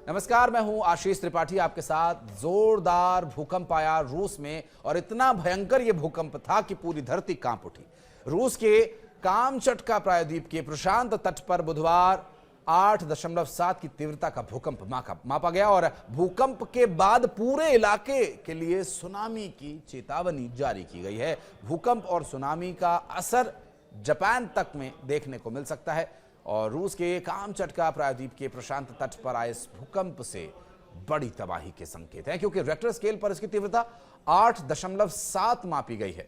नमस्कार, मैं हूं आशीष त्रिपाठी आपके साथ। जोरदार भूकंप आया रूस में और इतना भयंकर यह भूकंप था कि पूरी धरती कांप उठी। रूस के कामचटका प्रायद्वीप के प्रशांत तट पर बुधवार 8.7 की तीव्रता का भूकंप मापा गया और भूकंप के बाद पूरे इलाके के लिए सुनामी की चेतावनी जारी की गई है। भूकंप और सुनामी का असर जापान तक में देखने को मिल सकता है और रूस के कामचटका प्रायद्वीप के प्रशांत तट पर आए इस भूकंप से बड़ी तबाही के संकेत हैं, क्योंकि रेक्टर स्केल पर इसकी तीव्रता 8.7 मापी गई है।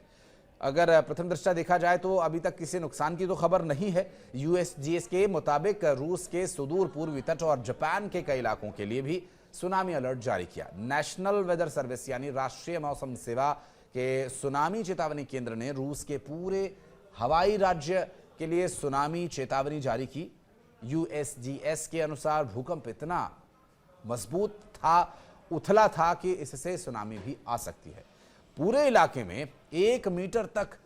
अगर प्रथम दृष्टया देखा जाए तो अभी तक किसी नुकसान की तो खबर नहीं है। यूएसजीएस के मुताबिक रूस के सुदूर पूर्वी तट और जापान के कई इलाकों के लिए भी सुनामी अलर्ट जारी किया। नेशनल वेदर सर्विस यानी राष्ट्रीय मौसम सेवा के सुनामी चेतावनी केंद्र ने रूस के पूरे हवाई राज्य के लिए सुनामी चेतावनी जारी की। यूएसजीएस के अनुसार भूकंप इतना मजबूत था, उथला था कि इससे सुनामी भी आ सकती है। पूरे इलाके में 1 मीटर तक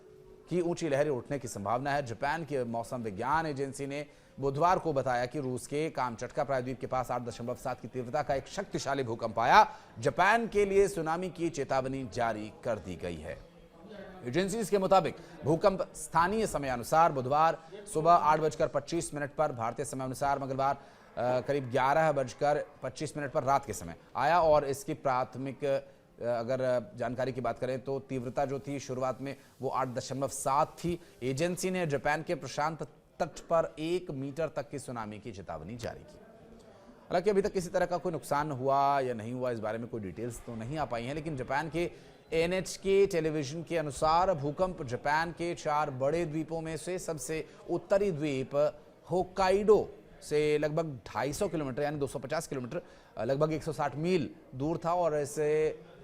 की ऊंची लहरें उठने की संभावना है। जापान की मौसम विज्ञान एजेंसी ने बुधवार को बताया कि रूस के कामचटका प्रायद्वीप के पास 8.7 की तीव्रता का एक शक्तिशाली भूकंप आया। जापान के लिए सुनामी की चेतावनी जारी कर दी गई है। एजेंसीज के मुताबिक भूकंप स्थानीय समय अनुसार बुधवार सुबह 8:25 पर, भारतीय समय अनुसार मंगलवार करीब 11:25 पर रात के समय आया और इसकी प्राथमिक अगर जानकारी की बात करें तो तीव्रता जो थी शुरुआत में वो 8.7 थी। एजेंसी ने जापान के प्रशांत तट पर 1 मीटर तक की सुनामी की चेतावनी जारी की। हालांकि अभी तक किसी तरह का कोई नुकसान हुआ या नहीं हुआ इस बारे में कोई डिटेल्स तो नहीं आ पाई हैं, लेकिन जापान के एनएचके टेलीविजन के अनुसार भूकंप जापान के 4 बड़े द्वीपों में से सबसे उत्तरी द्वीप होक्काइडो से लगभग 250 किलोमीटर यानी 250 किलोमीटर लगभग 160 मील दूर था और इसे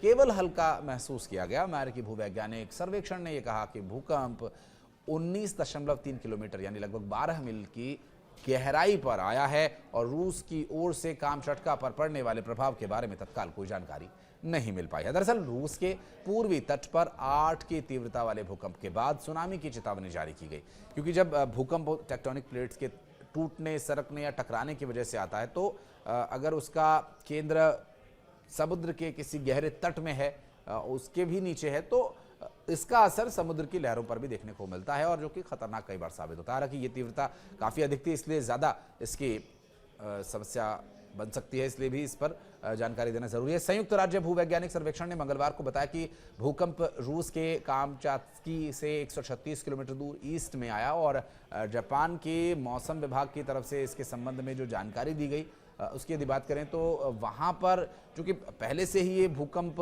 केवल हल्का महसूस किया गया। अमेरिकी भूवैज्ञानिक सर्वेक्षण ने यह कहा कि भूकंप 19.3 किलोमीटर यानी लगभग 12 मील की गहराई पर आया है और रूस की ओर से कामचटका पर पड़ने वाले प्रभाव के बारे में तत्काल कोई जानकारी नहीं मिल पाई है। दरअसल रूस के पूर्वी तट पर 8 की तीव्रता वाले भूकंप के बाद सुनामी की चेतावनी जारी की गई, क्योंकि जब भूकंप टेक्टोनिक प्लेट्स के टूटने, सरकने या टकराने की वजह से आता है तो अगर उसका केंद्र समुद्र के किसी गहरे तट में है, उसके भी नीचे है, तो इसका असर समुद्र की लहरों पर भी देखने को मिलता है और जो कि खतरनाक कई बार साबित होता है। हालांकि ये तीव्रता काफ़ी अधिक थी, इसलिए ज़्यादा इसकी समस्या बन सकती है, इसलिए भी इस पर जानकारी देना जरूरी है। संयुक्त राज्य भूवैज्ञानिक सर्वेक्षण ने मंगलवार को बताया कि भूकंप रूस के कामचात्की से 136 किलोमीटर दूर ईस्ट में आया और जापान के मौसम विभाग की तरफ से इसके संबंध में जो जानकारी दी गई उसकी यदि बात करें तो वहाँ पर चूँकि पहले से ही ये भूकंप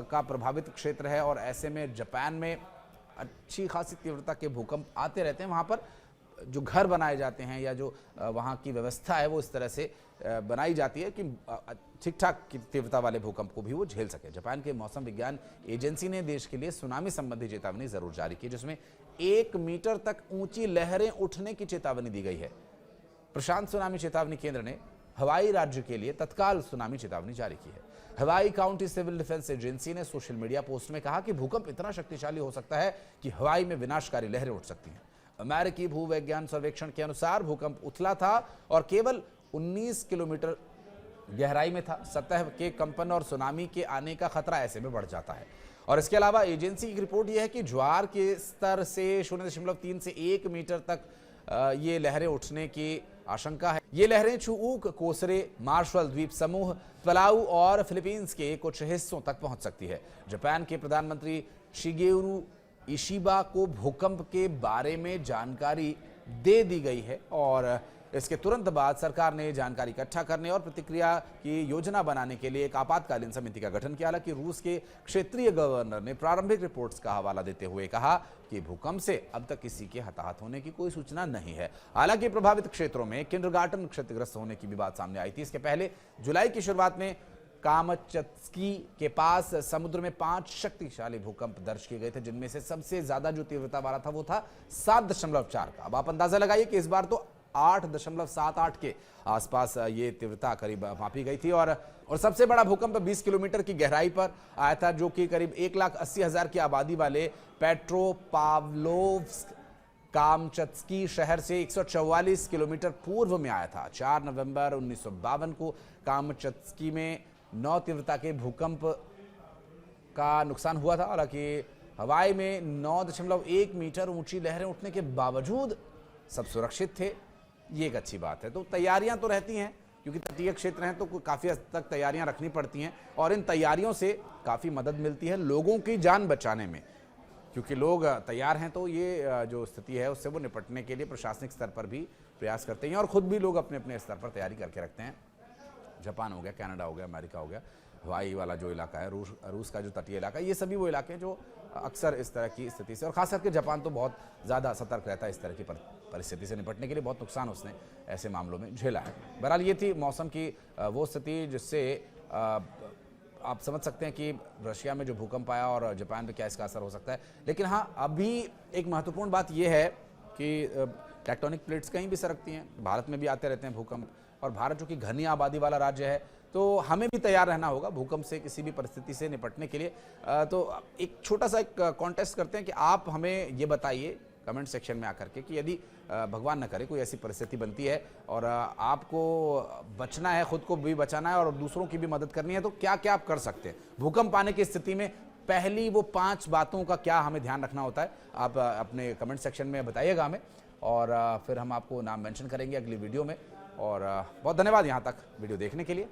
का प्रभावित क्षेत्र है और ऐसे में जापान में अच्छी खासी तीव्रता के भूकंप आते रहते हैं, वहाँ पर जो घर बनाए जाते हैं या जो वहाँ की व्यवस्था है वो इस तरह से बनाई जाती है कि ठीक ठाक तीव्रता वाले भूकंप को भी वो झेल सके। जापान के मौसम विज्ञान एजेंसी ने देश के लिए सुनामी संबंधी चेतावनी जरूर जारी की, जिसमें 1 मीटर तक ऊंची लहरें उठने की चेतावनी दी गई है। प्रशांत सुनामी चेतावनी केंद्र ने हवाई राज्य के लिए तत्काल सुनामी चेतावनी जारी की है। हवाई काउंटी सिविल डिफेंस एजेंसी ने सोशल मीडिया पोस्ट में कहा कि भूकंप इतना शक्तिशाली हो सकता है कि हवाई में विनाशकारी लहरें उठ सकती हैं। अमेरिकी भूवैज्ञान सर्वेक्षण के अनुसार भूकंप उथला था और केवल 19 किलोमीटर गहराई में था। सतह के कंपन और सुनामी के आने का खतरा ऐसे में बढ़ जाता है। और इसके अलावा एजेंसी की रिपोर्ट यह है कि ज्वार के स्तर से 0.3 से 1 मीटर तक ये लहरें उठने की आशंका है। ये लहरें चुऊक, कोसरे, मार्शल द्वीप समूह, पलाऊ और फिलीपींस के कुछ हिस्सों तक पहुंच सकती है। जापान के प्रधानमंत्री शिगेरू इशिबा को भूकंप के बारे में जानकारी दे दी गई है और इसके तुरंत बाद सरकार ने जानकारी इकट्ठा करने और प्रतिक्रिया की योजना बनाने के लिए एक आपातकालीन समिति का गठन किया। हालांकि रूस के क्षेत्रीय गवर्नर ने प्रारंभिक रिपोर्ट्स का हवाला देते हुए कहा कि भूकंप से अब तक किसी के हताहत होने की कोई सूचना नहीं है। हालांकि प्रभावित क्षेत्रों में किंडरगार्टन क्षतिग्रस्त होने की भी बात सामने आई थी। इसके पहले जुलाई की शुरुआत में कामचत्की के पास समुद्र में 5 शक्तिशाली भूकंप दर्ज किए गए थे, जिनमें से सबसे ज्यादा जो तीव्रता वाला था वो था 7.4 का। अब आप अंदाजा लगाइए कि इस बार तो 8.78 के आसपास ये तीव्रता करीब मापी गई थी और सबसे बड़ा भूकंप 20 किलोमीटर की गहराई पर आया था, जो कि करीब 1,80,000 की आबादी वाले पेट्रोपाव्लोव्स्क कामचत्स्की शहर से 144 किलोमीटर पूर्व में आया था। 4 नवंबर 1952 को कामचत्स्की में 9 तीव्रता के भूकंप का नुकसान हुआ था। हालांकि हवाई में 9.1 मीटर ऊंची लहरें उठने के बावजूद सब सुरक्षित थे, ये एक अच्छी बात है। तो तैयारियां तो रहती हैं, क्योंकि तटीय क्षेत्र हैं तो काफ़ी हद तक तैयारियां रखनी पड़ती हैं और इन तैयारियों से काफ़ी मदद मिलती है लोगों की जान बचाने में, क्योंकि लोग तैयार हैं तो ये जो स्थिति है उससे वो निपटने के लिए प्रशासनिक स्तर पर भी प्रयास करते हैं और ख़ुद भी लोग अपने अपने स्तर पर तैयारी करके रखते हैं। जापान हो गया, कनाडा हो गया, अमेरिका हो गया, हवाई वाला जो इलाका है, रूस का जो तटीय इलाका है, ये सभी वो इलाके हैं जो अक्सर इस तरह की स्थिति से, और खास करके जापान तो बहुत ज़्यादा सतर्क रहता है इस तरह की परिस्थिति से निपटने के लिए। बहुत नुकसान उसने ऐसे मामलों में झेला है। बहरहाल ये थी मौसम की वो स्थिति जिससे आप समझ सकते हैं कि रशिया में जो भूकंप आया और जापान पे क्या इसका असर हो सकता है। लेकिन हाँ, अभी एक महत्वपूर्ण बात यह है कि टेक्टोनिक प्लेट्स कहीं भी सरकती हैं, भारत में भी आते रहते हैं भूकंप, और भारत जो कि घनी आबादी वाला राज्य है तो हमें भी तैयार रहना होगा भूकंप से किसी भी परिस्थिति से निपटने के लिए। तो एक छोटा सा एक कॉन्टेस्ट करते हैं कि आप हमें ये बताइए कमेंट सेक्शन में आकर के कि यदि भगवान न करे कोई ऐसी परिस्थिति बनती है और आपको बचना है, खुद को भी बचाना है और दूसरों की भी मदद करनी है, तो क्या क्या आप कर सकते हैं भूकंप आने की स्थिति में। पहली वो 5 बातों का क्या हमें ध्यान रखना होता है, आप अपने कमेंट सेक्शन में बताइएगा हमें, और फिर हम आपको नाम मेंशन करेंगे अगली वीडियो में। और बहुत धन्यवाद यहाँ तक वीडियो देखने के लिए।